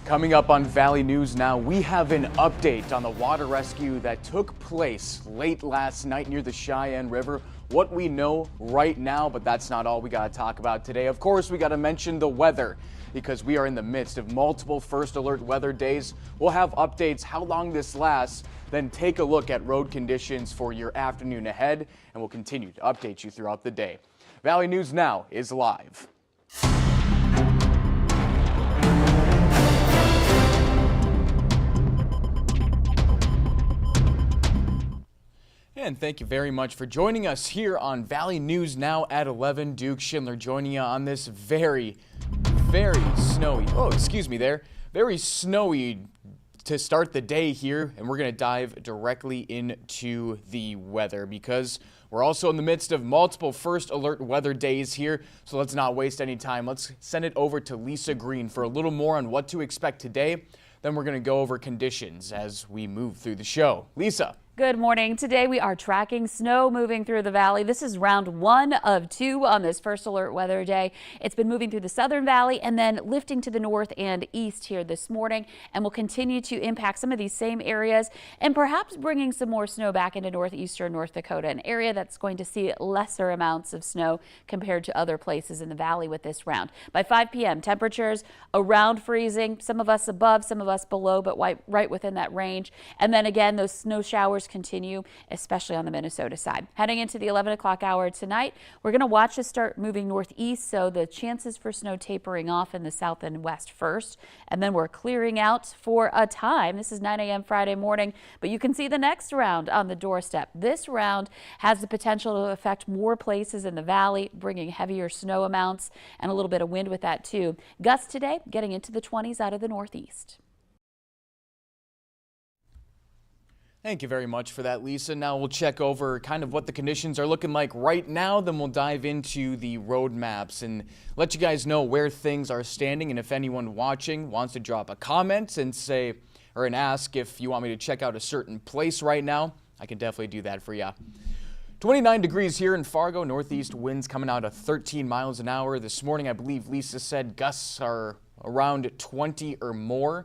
Coming up on Valley News Now, we have an update on the water rescue that took place late last night near the Sheyenne River. What we know right now, but that's not all we got to talk about today. Of course, we got to mention the weather because we are in the midst of multiple first alert weather days. We'll have updates how long this lasts, then take a look at road conditions for your afternoon ahead, and we'll continue to update you throughout the day. Valley News Now is live. And thank you very much for joining us here on Valley News Now at 11. Duke Schindler joining you on this very snowy, very snowy to start the day here. And we're going to dive directly into the weather because we're also in the midst of multiple first alert weather days here. So let's not waste any time. Let's send it over to Lisa Green for a little more on what to expect today. Then we're going to go over conditions as we move through the show. Lisa. Good morning. Today we are tracking snow moving through the valley. This is round 1 of 2 on this first alert weather day. It's been moving through the southern valley and then lifting to the north and east here this morning and will continue to impact some of these same areas and perhaps bringing some more snow back into northeastern North Dakota, an area that's going to see lesser amounts of snow compared to other places in the valley with this round. By 5 p.m. temperatures around freezing, some of us above, some of us below, but right within that range. And then again, those snow showers continue, especially on the Minnesota side. Heading into the 11 o'clock hour tonight, we're going to watch us start moving northeast, so the chances for snow tapering off in the south and west first, and then we're clearing out for a time. This is 9 a.m. Friday morning, but you can see the next round on the doorstep. This round has the potential to affect more places in the valley, bringing heavier snow amounts and a little bit of wind with that too. Gusts today getting into the 20s out of the northeast. Thank you very much for that, Lisa. Now we'll check over kind of what the conditions are looking like right now. Then we'll dive into the road maps and let you guys know where things are standing. And if anyone watching wants to drop a comment and say, or and ask if you want me to check out a certain place right now, I can definitely do that for you. 29 degrees here in Fargo. Northeast winds coming out at 13 miles an hour. This morning, I believe Lisa said gusts are around 20 or more.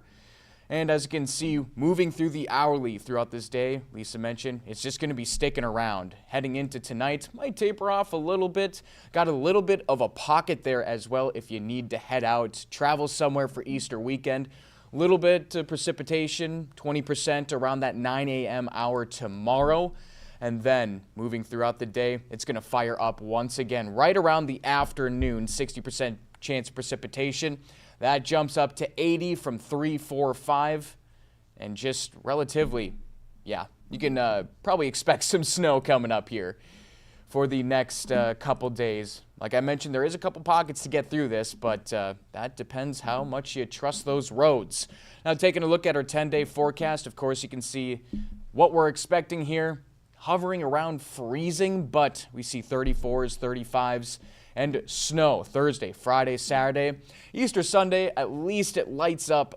And as you can see, moving through the hourly throughout this day, Lisa mentioned, it's just going to be sticking around. Heading into tonight, might taper off a little bit. Got a little bit of a pocket there as well if you need to head out, travel somewhere for Easter weekend. A little bit of precipitation, 20% around that 9 a.m. hour tomorrow. And then moving throughout the day, it's going to fire up once again right around the afternoon, 60% chance of precipitation. That jumps up to 80 from 3, 4, 5, and just relatively, yeah, you can probably expect some snow coming up here for the next couple days. Like I mentioned, there is a couple pockets to get through this, but that depends how much you trust those roads. Now, taking a look at our 10-day forecast, of course, you can see what we're expecting here, hovering around freezing, but we see 34s, 35s, and snow Thursday, Friday, Saturday. Easter Sunday, at least it lightens up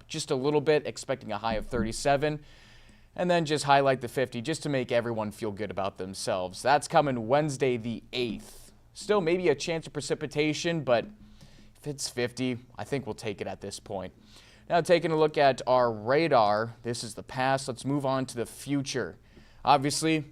just a little bit, expecting a high of 37. And then just highlight the 50 just to make everyone feel good about themselves. That's coming Wednesday the 8th. Still maybe a chance of precipitation, but if it's 50, I think we'll take it at this point. Now taking a look at our radar, this is the past. Let's move on to the future. Obviously,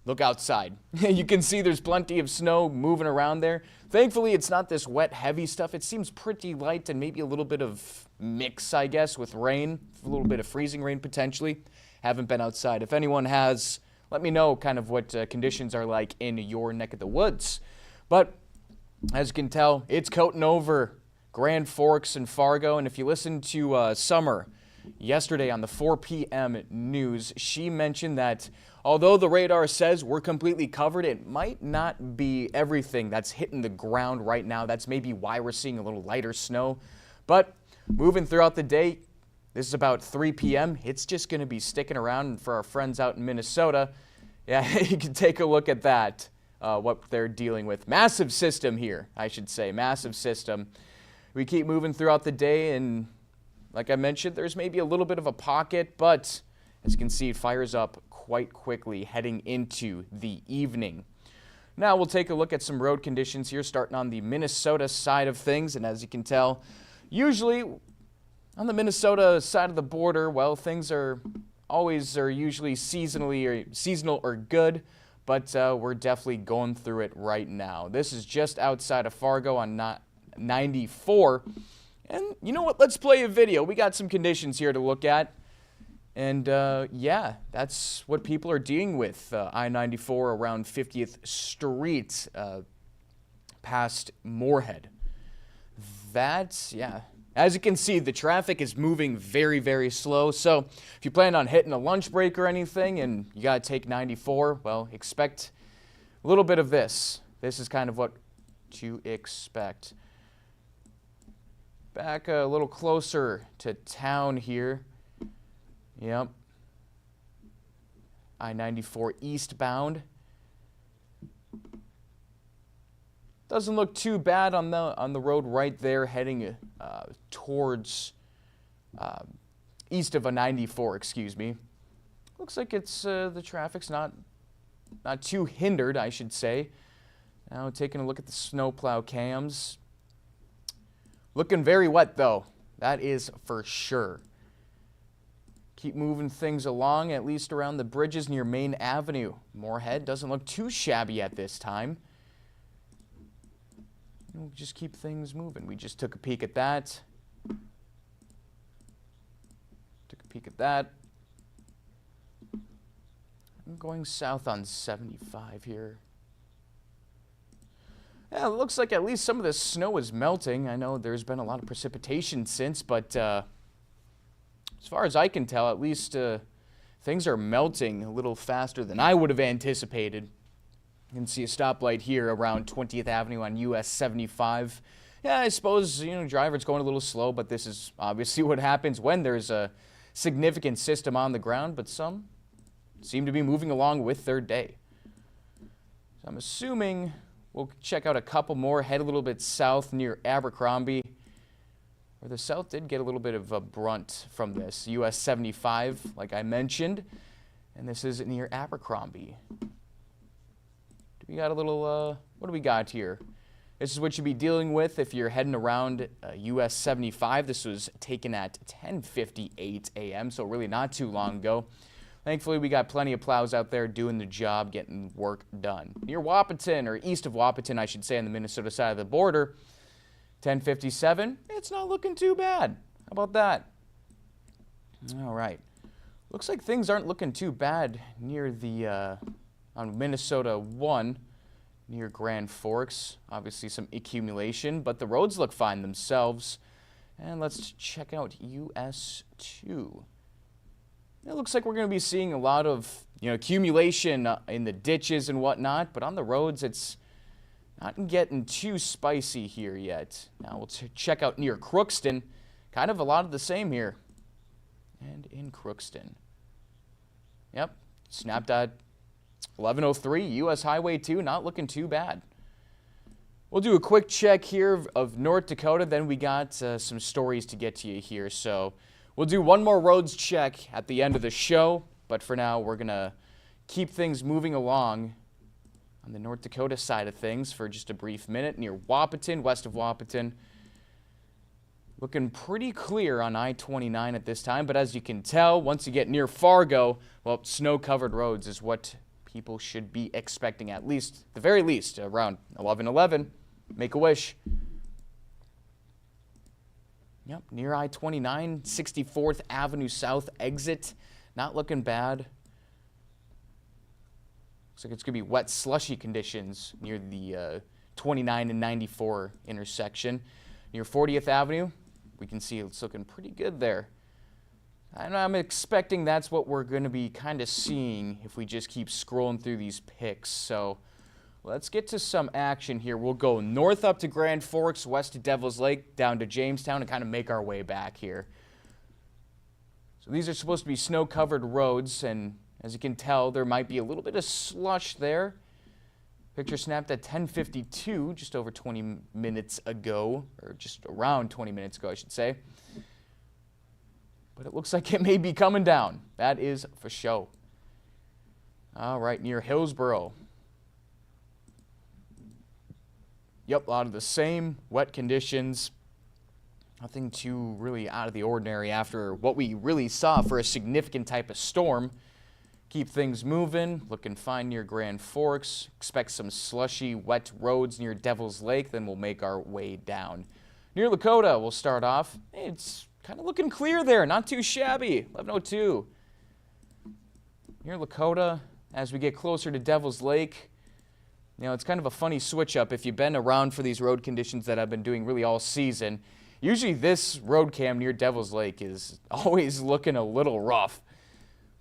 look outside. You can see there's plenty of snow moving around there. Thankfully, it's not this wet, heavy stuff. It seems pretty light and maybe a little bit of mix, I guess, with rain. A little bit of freezing rain potentially. Haven't been outside. If anyone has, let me know kind of what conditions are like in your neck of the woods. But as you can tell, it's coating over Grand Forks and Fargo. And if you listen to Summer yesterday on the 4 p.m. news, she mentioned that although the radar says we're completely covered, it might not be everything that's hitting the ground right now. That's maybe why we're seeing a little lighter snow. But moving throughout the day, this is about 3 p.m. It's just going to be sticking around. And for our friends out in Minnesota, yeah, you can take a look at that, what they're dealing with. Massive system here, I should say, massive system. We keep moving throughout the day, and like I mentioned, there's maybe a little bit of a pocket, but as you can see, it fires up quite quickly heading into the evening. Now we'll take a look at some road conditions here, starting on the Minnesota side of things. And as you can tell, usually On the Minnesota side of the border, well, things are usually seasonal or good, but we're definitely going through it right now. This is just outside of Fargo on 94. And you know what? Let's play a video. We got some conditions here to look at. And yeah, that's what people are dealing with. I-94 around 50th Street past Moorhead. That's, yeah. As you can see, the traffic is moving very, very slow. So if you plan on hitting a lunch break or anything and you got to take 94, well, expect a little bit of this. This is kind of what to expect. Back a little closer to town here. Yep. I-94 eastbound. Doesn't look too bad on the road right there, heading towards east of a 94. Excuse me. Looks like it's the traffic's not too hindered, I should say. Now taking a look at the snowplow cams. Looking very wet though. That is for sure. Keep moving things along, at least around the bridges near Main Avenue. Moorhead doesn't look too shabby at this time. We'll just keep things moving. We just took a peek at that. Took a peek at that. I'm going south on 75 here. Yeah, it looks like at least some of the snow is melting. I know there's been a lot of precipitation since, but as far as I can tell, at least things are melting a little faster than I would have anticipated. You can see a stoplight here around 20th Avenue on US 75. Yeah, I suppose, driver's going a little slow, but this is obviously what happens when there's a significant system on the ground, but some seem to be moving along with their day. So I'm assuming we'll check out a couple more, head a little bit south near Abercrombie, where the south did get a little bit of a brunt from this. US 75, like I mentioned, and this is near Abercrombie. We got a little, what do we got here? This is what you'd be dealing with if you're heading around US 75. This was taken at 10:58 a.m., so really not too long ago. Thankfully, we got plenty of plows out there doing the job, getting work done. Near Wahpeton, or east of Wahpeton, I should say, on the Minnesota side of the border, 10:57. It's not looking too bad. How about that? All right. Looks like things aren't looking too bad near the on Minnesota 1 near Grand Forks. Obviously some accumulation, but the roads look fine themselves. And let's check out US 2. It looks like we're going to be seeing a lot of accumulation in the ditches and whatnot, but on the roads it's not getting too spicy here yet. Now we'll check out near Crookston. Kind of a lot of the same here. And in Crookston. Yep, snapped at 1103 US Highway 2, not looking too bad. We'll do a quick check here of North Dakota, then we got some stories to get to you here. So we'll do one more roads check at the end of the show, but for now we're going to keep things moving along on the North Dakota side of things for just a brief minute near Wahpeton, west of Wahpeton. Looking pretty clear on I-29 at this time, but as you can tell, once you get near Fargo, well, snow-covered roads is what people should be expecting, at least, the very least, around 11:11. Make a wish. Yep, near I-29, 64th Avenue South exit. Not looking bad. Looks like it's going to be wet, slushy conditions near the 29 and 94 intersection. Near 40th Avenue, we can see it's looking pretty good there. And I'm expecting that's what we're going to be kind of seeing if we just keep scrolling through these pics. So let's get to some action here. We'll go north up to Grand Forks, west to Devil's Lake, down to Jamestown, and kind of make our way back here. So these are supposed to be snow-covered roads, and as you can tell, there might be a little bit of slush there. Picture snapped at 10:52, just over 20 minutes ago, or just around 20 minutes ago, I should say. But it looks like it may be coming down. That is for sure. All right, near Hillsboro. Yep, a lot of the same wet conditions. Nothing too really out of the ordinary after what we really saw for a significant type of storm. Keep things moving, looking fine near Grand Forks. Expect some slushy, wet roads near Devil's Lake, then we'll make our way down. Near Lakota, we'll start off. It's kind of looking clear there, not too shabby. 11:02. Near Lakota, as we get closer to Devil's Lake, it's kind of a funny switch up if you've been around for these road conditions that I've been doing really all season. Usually this road cam near Devil's Lake is always looking a little rough.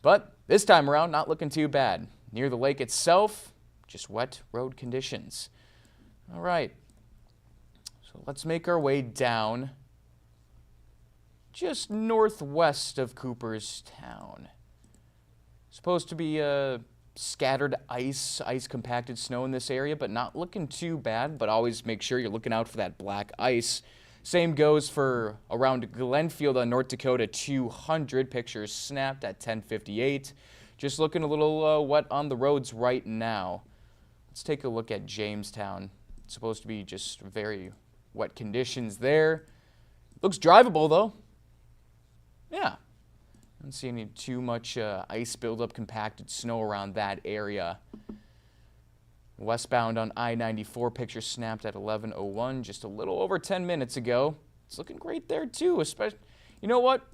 But this time around, not looking too bad. Near the lake itself, just wet road conditions. All right, so let's make our way down just northwest of Cooperstown. Supposed to be scattered ice compacted snow in this area, but not looking too bad. But always make sure you're looking out for that black ice. Same goes for around Glenfield on North Dakota 200. Pictures snapped at 10:58. Just looking a little wet on the roads right now. Let's take a look at Jamestown. It's supposed to be just very wet conditions there. Looks drivable though. Yeah. Don't see any too much ice buildup, compacted snow around that area. Westbound on I-94, picture snapped at 11:01, just a little over 10 minutes ago. It's looking great there too, especially, you know what?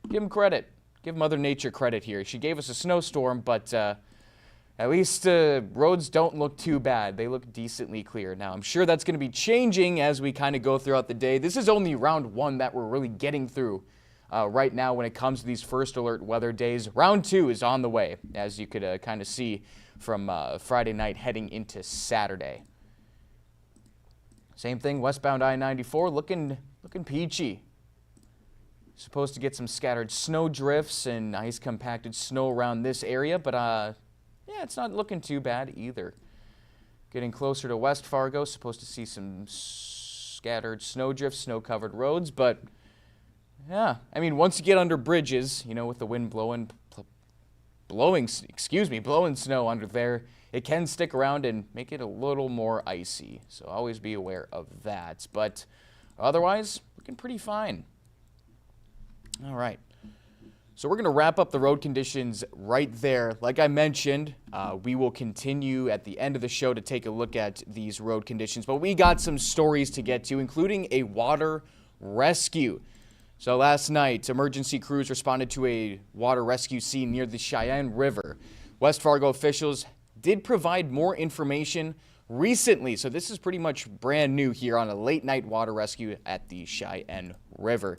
Give them credit. Give Mother Nature credit here. She gave us a snowstorm, but at least roads don't look too bad. They look decently clear. Now, I'm sure that's going to be changing as we kind of go throughout the day. This is only round one that we're really getting through right now when it comes to these first alert weather days. Round two is on the way, as you could kind of see from Friday night heading into Saturday. Same thing, westbound I-94, looking peachy. Supposed to get some scattered snow drifts and ice compacted snow around this area, but yeah, it's not looking too bad either. Getting closer to West Fargo, supposed to see some scattered snow drifts, snow-covered roads, but yeah, I mean, once you get under bridges, with the wind blowing snow under there, it can stick around and make it a little more icy. So always be aware of that. But otherwise, looking pretty fine. All right. So we're going to wrap up the road conditions right there. Like I mentioned, we will continue at the end of the show to take a look at these road conditions. But we got some stories to get to, including a water rescue. So last night, emergency crews responded to a water rescue scene near the Sheyenne River. West Fargo officials did provide more information recently, so this is pretty much brand new here on a late night water rescue at the Sheyenne River.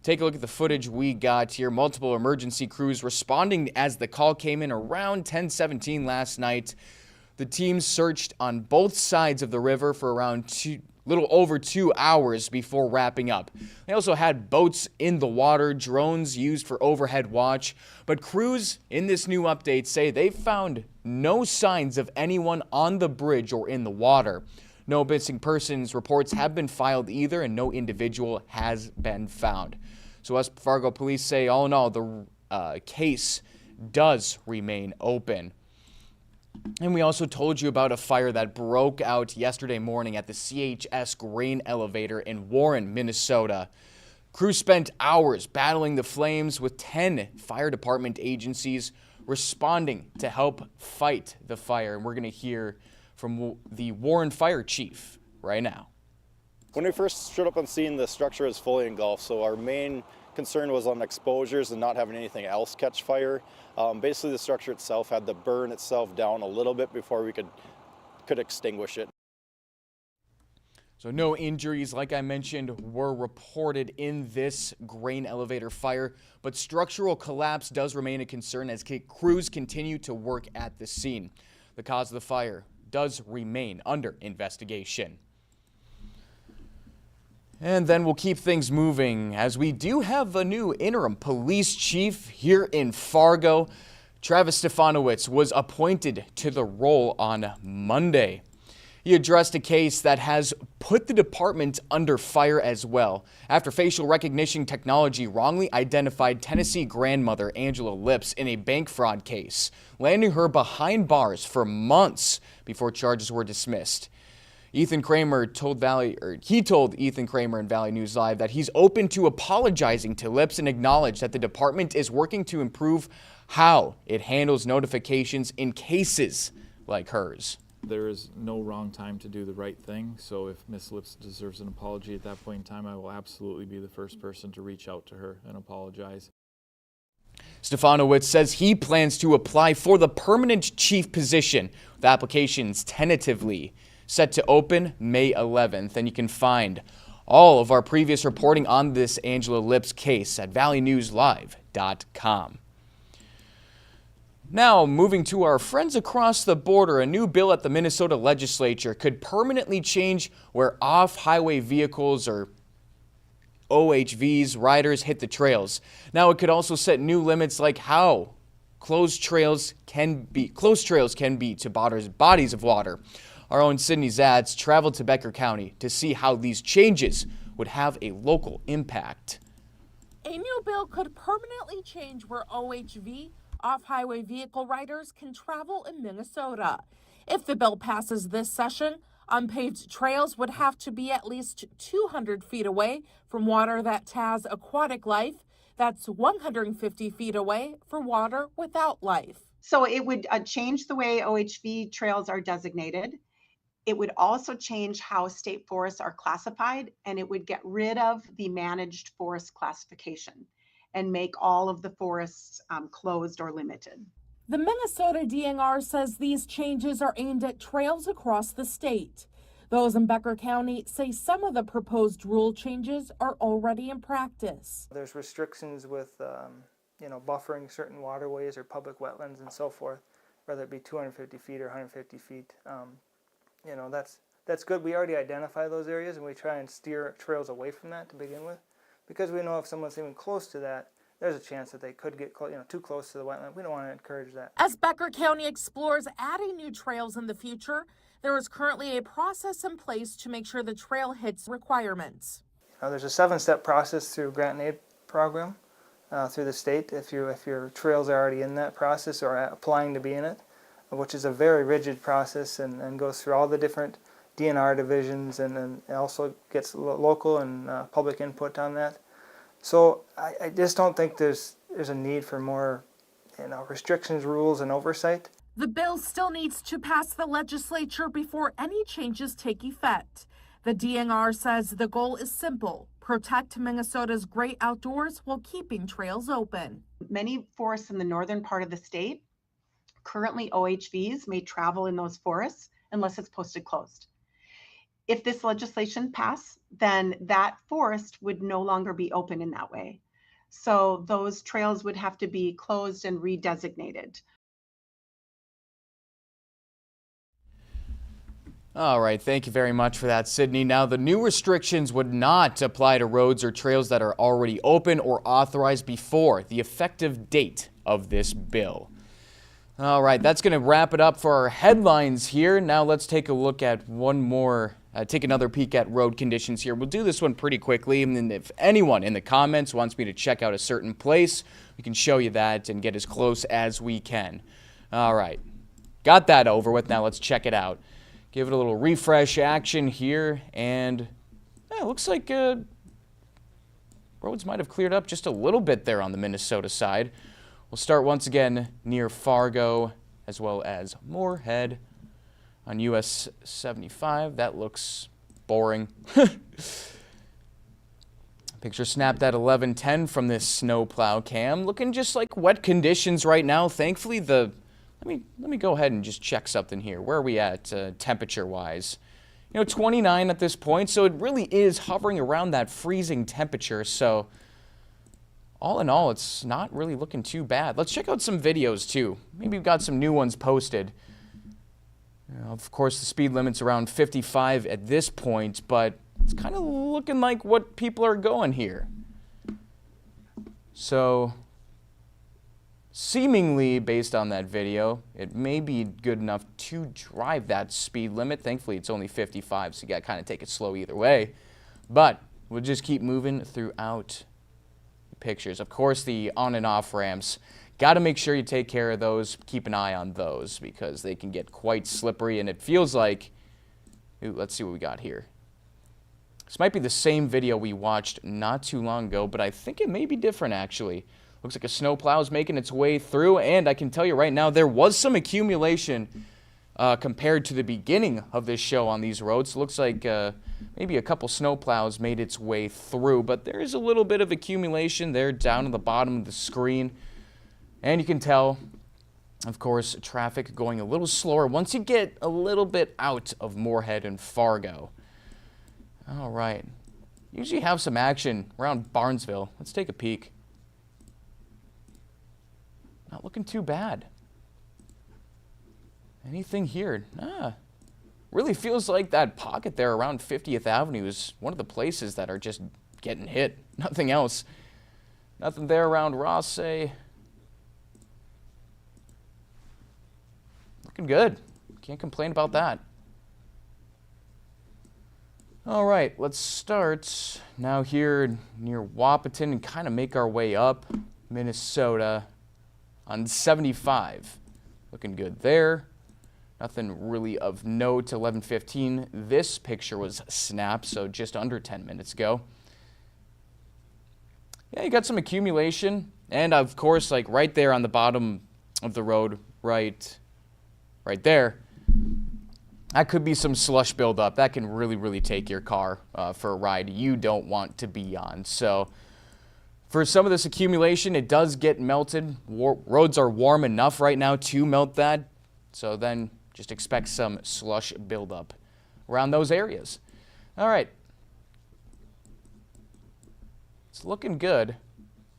Take a look at the footage we got here. Multiple emergency crews responding as the call came in around 10:17 last night. The teams searched on both sides of the river for around little over 2 hours before wrapping up. They also had boats in the water, drones used for overhead watch, but crews in this new update say they found no signs of anyone on the bridge or in the water. No missing persons reports have been filed either, and no individual has been found. So West Fargo police say all in all, the case does remain open. And we also told you about a fire that broke out yesterday morning at the CHS grain elevator in Warren, Minnesota. Crews spent hours battling the flames with 10 fire department agencies responding to help fight the fire. And we're going to hear from the Warren fire chief right now. When we first showed up on scene, the structure is fully engulfed, so our main concern was on exposures and not having anything else catch fire. Basically, the structure itself had to burn itself down a little bit before we could extinguish it. So no injuries, like I mentioned, were reported in this grain elevator fire, but structural collapse does remain a concern as crews continue to work at the scene. The cause of the fire does remain under investigation. And then we'll keep things moving as we do have a new interim police chief here in Fargo. Travis Stefanowicz was appointed to the role on Monday. He addressed a case that has put the department under fire as well after facial recognition technology wrongly identified Tennessee grandmother Angela Lips in a bank fraud case, landing her behind bars for months before charges were dismissed. Ethan Kramer told Ethan Kramer in Valley News Live that he's open to apologizing to Lips and acknowledged that the department is working to improve how it handles notifications in cases like hers. There is no wrong time to do the right thing, so if Miss Lips deserves an apology at that point in time, I will absolutely be the first person to reach out to her and apologize. Stefanowicz says he plans to apply for the permanent chief position, with applications tentatively set to open May 11th. And you can find all of our previous reporting on this Angela Lips case at valleynewslive.com. Now, moving to our friends across the border, a new bill at the Minnesota legislature could permanently change where off-highway vehicles or OHVs riders hit the trails. Now, it could also set new limits like how close trails can be to bodies of water. Our own Sydney Zatz traveled to Becker County to see how these changes would have a local impact. A new bill could permanently change where OHV, off-highway vehicle riders, can travel in Minnesota. If the bill passes this session, unpaved trails would have to be at least 200 feet away from water that has aquatic life. That's 150 feet away for water without life. So it would change the way OHV trails are designated. It would also change how state forests are classified, and it would get rid of the managed forest classification and make all of the forests closed or limited. The Minnesota DNR says these changes are aimed at trails across the state. Those in Becker County say some of the proposed rule changes are already in practice. There's restrictions with, buffering certain waterways or public wetlands and so forth, whether it be 250 feet or 150 feet. That's good. We already identify those areas and we try and steer trails away from that to begin with, because we know if someone's even close to that, there's a chance that they could get too close to the wetland. We don't want to encourage that. As Becker County explores adding new trails in the future, there is currently a process in place to make sure the trail hits requirements. There's a 7-step process through grant and aid program through the state. If your trails are already in that process or applying to be in it, which is a very rigid process and goes through all the different DNR divisions and also gets local and public input on that. So I just don't think there's a need for more restrictions, rules, and oversight. The bill still needs to pass the legislature before any changes take effect. The DNR says the goal is simple: protect Minnesota's great outdoors while keeping trails open. Many forests in the northern part of the state, currently OHVs may travel in those forests unless it's posted closed. If this legislation passed, then that forest would no longer be open in that way. So those trails would have to be closed and redesignated. All right, thank you very much for that, Sydney. Now, the new restrictions would not apply to roads or trails that are already open or authorized before the effective date of this bill. All right, that's going to wrap it up for our headlines here. Now let's take a look at take another peek at road conditions here. We'll do this one pretty quickly, and then if anyone in the comments wants me to check out a certain place, we can show you that and get as close as we can. All right, got that over with. Now let's check it out. Give it a little refresh action here, and it looks like roads might have cleared up just a little bit there on the Minnesota side. We'll start once again near Fargo as well as Moorhead on US 75. That looks boring. Picture snapped at 11:10 from this snowplow cam. Looking just like wet conditions right now. Thankfully, let me go ahead and just check something here. Where are we at temperature-wise? 29 at this point, so it really is hovering around that freezing temperature. So all in all, it's not really looking too bad. Let's check out some videos too. Maybe we've got some new ones posted. Of course, the speed limit's around 55 at this point, but it's kind of looking like what people are going here. So seemingly, based on that video, it may be good enough to drive that speed limit. Thankfully, it's only 55, so you got to kind of take it slow either way. But we'll just keep moving throughout pictures. Of course, the on and off ramps, got to make sure you take care of those, keep an eye on those because they can get quite slippery, and it feels like Ooh, let's see what we got here. This might be the same video we watched not too long ago, but I think it may be different actually. Looks like a snowplow is making its way through, and I can tell you right now there was some accumulation compared to the beginning of this show on these roads. Looks like maybe a couple snowplows made its way through, but there is a little bit of accumulation there down at the bottom of the screen. And you can tell, of course, traffic going a little slower once you get a little bit out of Moorhead and Fargo. All right. Usually have some action around Barnesville. Let's take a peek. Not looking too bad. Anything here? Really feels like that pocket there around 50th Avenue is one of the places that are just getting hit. Nothing else. Nothing there around Rossay. Looking good. Can't complain about that. All right, let's start now here near Wahpeton and kind of make our way up Minnesota on 75. Looking good there. Nothing really of note. 11:15. This picture was snapped, so just under 10 minutes ago. Yeah, you got some accumulation, and of course, like right there on the bottom of the road, right there, that could be some slush buildup. That can really take your car for a ride you don't want to be on. So for some of this accumulation, it does get melted. Roads are warm enough right now to melt that. So then just expect some slush buildup around those areas. All right. It's looking good.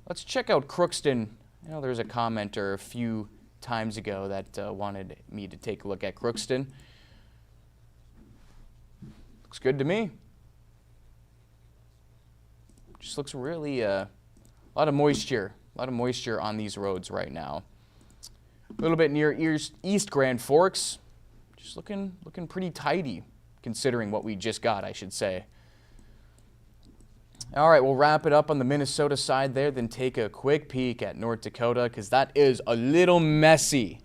Let's check out Crookston. I know there's a commenter a few times ago that wanted me to take a look at Crookston. Looks good to me. Just looks really a lot of moisture on these roads right now. A little bit near East Grand Forks, just looking pretty tidy, considering what we just got, I should say. All right, we'll wrap it up on the Minnesota side there, then take a quick peek at North Dakota, because that is a little messy.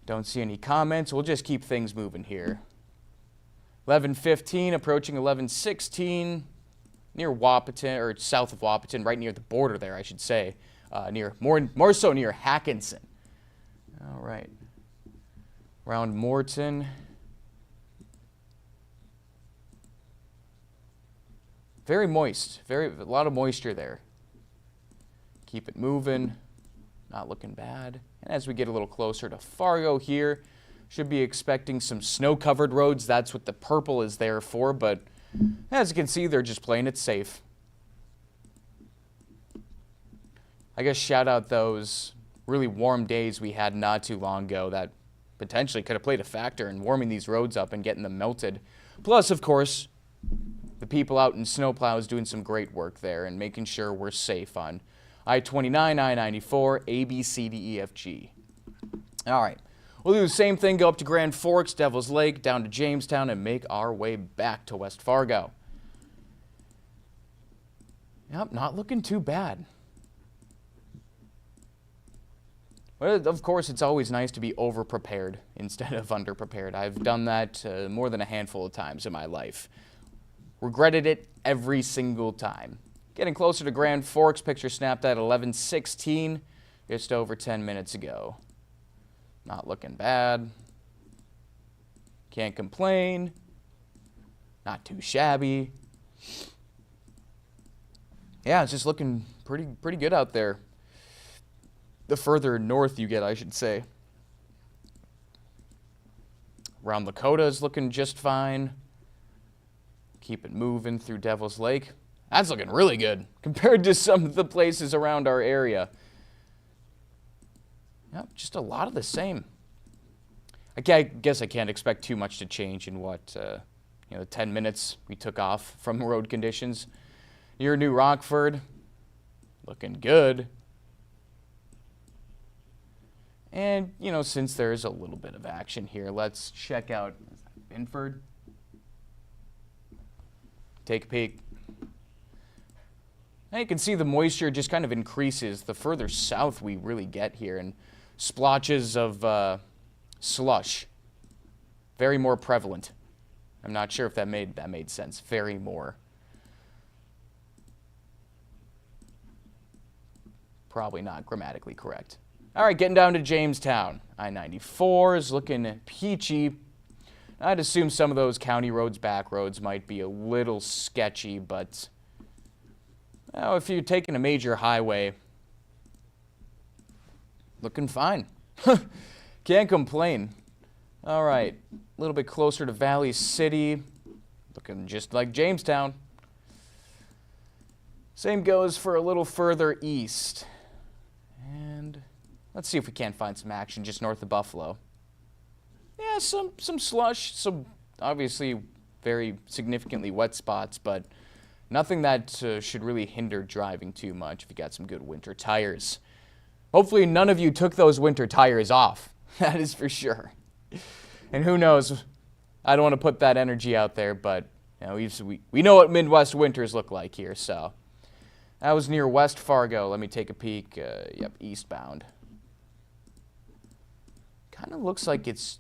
Don't see any comments. We'll just keep things moving here. 11:15, approaching 11:16, near Wahpeton, or south of Wahpeton, right near the border there, I should say, more so near Hackinson. All right, around Morton. Very moist, a lot of moisture there. Keep it moving, not looking bad. And as we get a little closer to Fargo here, should be expecting some snow-covered roads. That's what the purple is there for, but as you can see, they're just playing it safe. I guess shout out those really warm days we had not too long ago that potentially could have played a factor in warming these roads up and getting them melted. Plus, of course, the people out in snowplows doing some great work there and making sure we're safe on I-29, I-94, A, B, C, D, E, F, G. All right. We'll do the same thing, go up to Grand Forks, Devil's Lake, down to Jamestown, and make our way back to West Fargo. Yep, not looking too bad. Well, of course, it's always nice to be over-prepared instead of under-prepared. I've done that more than a handful of times in my life. Regretted it every single time. Getting closer to Grand Forks, picture snapped at 11:16, just over 10 minutes ago. Not looking bad. Can't complain. Not too shabby. Yeah, it's just looking pretty good out there. The further north you get, I should say. Around Lakota is looking just fine. Keep it moving through Devil's Lake. That's looking really good compared to some of the places around our area. Yep, just a lot of the same. I guess I can't expect too much to change in what, 10 minutes we took off from road conditions. Near New Rockford, looking good. And, since there's a little bit of action here, let's check out Binford. Take a peek. Now you can see the moisture just kind of increases the further south we really get here, and splotches of slush, very more prevalent. I'm not sure if that made sense. Very more. Probably not grammatically correct. All right, getting down to Jamestown. I-94 is looking peachy. I'd assume some of those county roads, back roads might be a little sketchy, but if you're taking a major highway, looking fine. Can't complain. All right, a little bit closer to Valley City, looking just like Jamestown. Same goes for a little further east. And let's see if we can't find some action just north of Buffalo. Yeah, some slush, some obviously very significantly wet spots, but nothing that should really hinder driving too much if you got some good winter tires. Hopefully none of you took those winter tires off. That is for sure. And who knows, I don't want to put that energy out there, but we know what Midwest winters look like here, so. That was near West Fargo. Let me take a peek. Yep, eastbound. Kind of looks like it's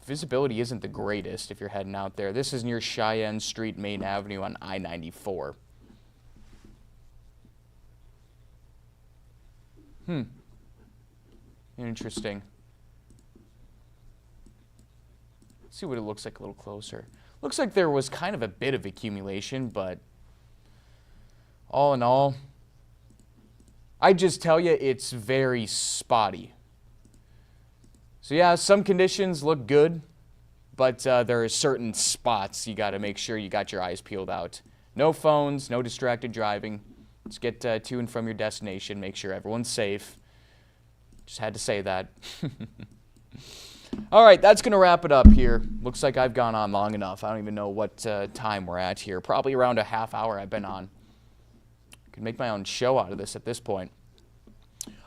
visibility isn't the greatest if you're heading out there. This is near Cheyenne Street, Main Avenue on I-94. Interesting. Let's see what it looks like a little closer. Looks like there was kind of a bit of accumulation, but all in all, I just tell you it's very spotty. So yeah, some conditions look good, but there are certain spots you got to make sure you got your eyes peeled out. No phones, no distracted driving. Just get to and from your destination, make sure everyone's safe. Just had to say that. All right, that's going to wrap it up here. Looks like I've gone on long enough. I don't even know what time we're at here. Probably around a half hour I've been on. Could make my own show out of this at this point.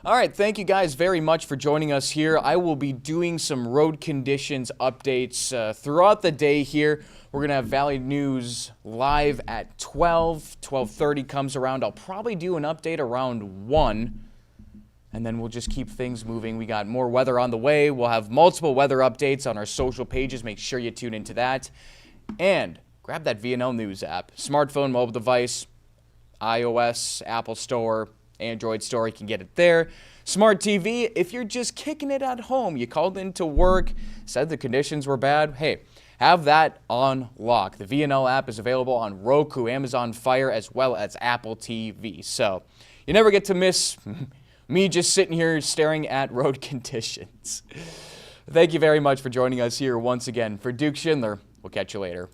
All right, thank you guys very much for joining us here. I will be doing some road conditions updates throughout the day here. We're going to have Valley News live at 12. 12:30 comes around. I'll probably do an update around 1. And then we'll just keep things moving. We got more weather on the way. We'll have multiple weather updates on our social pages. Make sure you tune into that. And grab that VNL News app. Smartphone, mobile device, iOS, Apple Store, Android Store. You can get it there. Smart TV, if you're just kicking it at home, you called into work, said the conditions were bad, hey, have that on lock. The VNL app is available on Roku, Amazon Fire, as well as Apple TV. So you never get to miss me just sitting here staring at road conditions. Thank you very much for joining us here once again. For Duke Schindler, we'll catch you later.